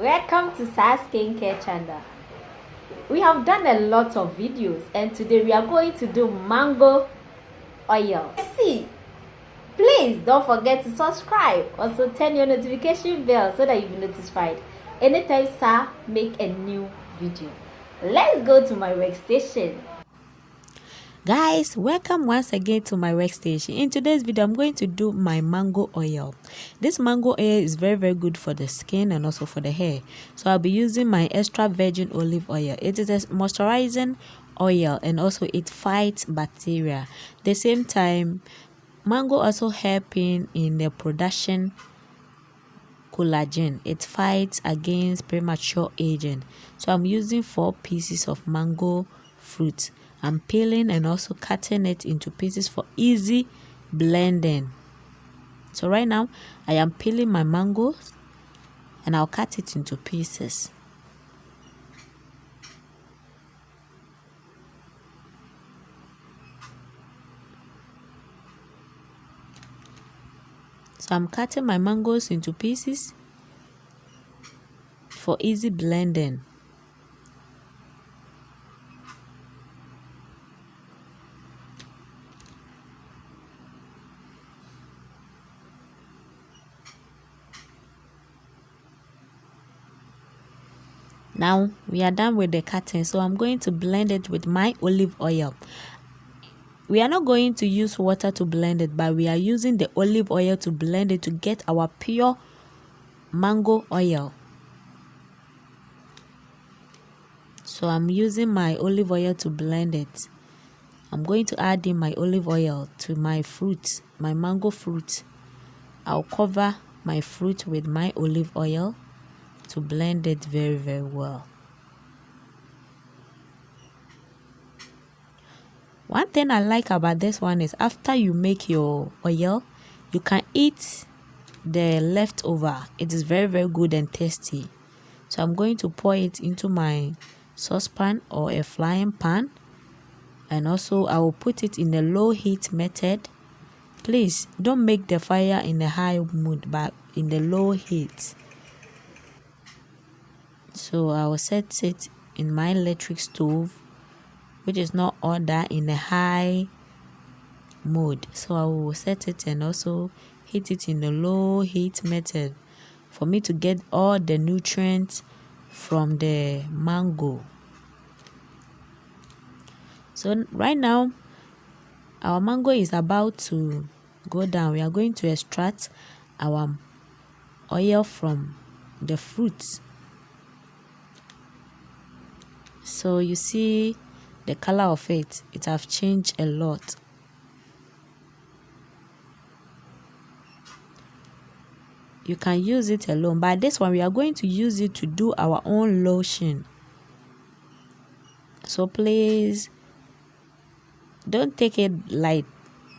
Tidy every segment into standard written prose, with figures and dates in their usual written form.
Welcome to SAA Skincare Channel. We have done a lot of videos and today we are going to do mango oil. See, please don't forget to subscribe. Also turn your notification bell so that you'll be notified anytime SAA make a new video. Let's go to my workstation. Guys, welcome once again to my workstation. In today's video, I'm going to do my mango oil. This mango oil is very good for the skin and also for the hair. So I'll be using my extra virgin olive oil. It is a moisturizing oil and also it fights bacteria. At the same time, mango also helping in the production collagen. It fights against premature aging. So I'm using 4 pieces of mango fruit. I'm peeling and also cutting it into pieces for easy blending. So right now I am peeling my mangoes and I'll cut it into pieces. So I'm cutting my mangoes into pieces for easy blending. Now we are done with the cutting, so I'm going to blend it with my olive oil. We are not going to use water to blend it, but we are using the olive oil to blend it to get our pure mango oil. So I'm using my olive oil to blend it. I'm going to add in my olive oil to my fruit, my mango fruit. I'll cover my fruit with my olive oil to blend it very well. One thing I like about this one is after you make your oil, you can eat the leftover. It is very good and tasty. So I'm going to pour it into my saucepan or a frying pan, and also I will put it in a low heat method. Please don't make the fire in a high mood, but in the low heat. So I will set it in my electric stove, which is not ordered in a high mode. So I will set it and also heat it in the low heat method for me to get all the nutrients from the mango. So right now our mango is about to go down. We are going to extract our oil from the fruits. So you see the color of it have changed a lot. You can use it alone, but this one we are going to use it to do our own lotion. So please don't take it like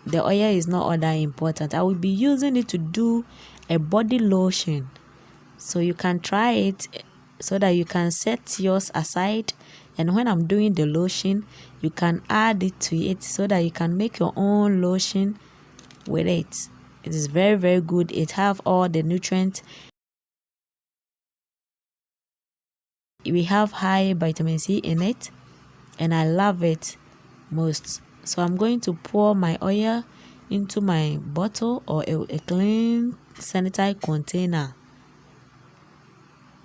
the oil is not all that important. I will be using it to do a body lotion. So you can try it so that you can set yours aside, and when I'm doing the lotion you can add it to it so that you can make your own lotion with it. It is very good. It have all the nutrients. We have high vitamin C in it and I love it most. So I'm going to pour my oil into my bottle or a clean sanitary container.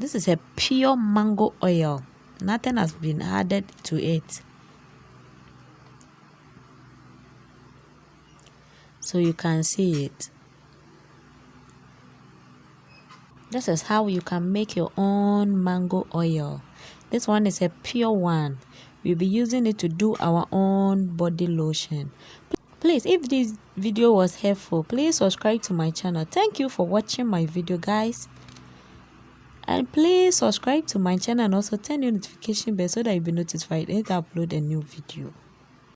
This is a pure mango oil. Nothing has been added to it. So you can see it. This is how you can make your own mango oil. This one is a pure one. We'll be using it to do our own body lotion. Please, if this video was helpful, please subscribe to my channel. Thank you for watching my video, guys. And please subscribe to my channel and also turn your notification bell so that you'll be notified when I upload a new video.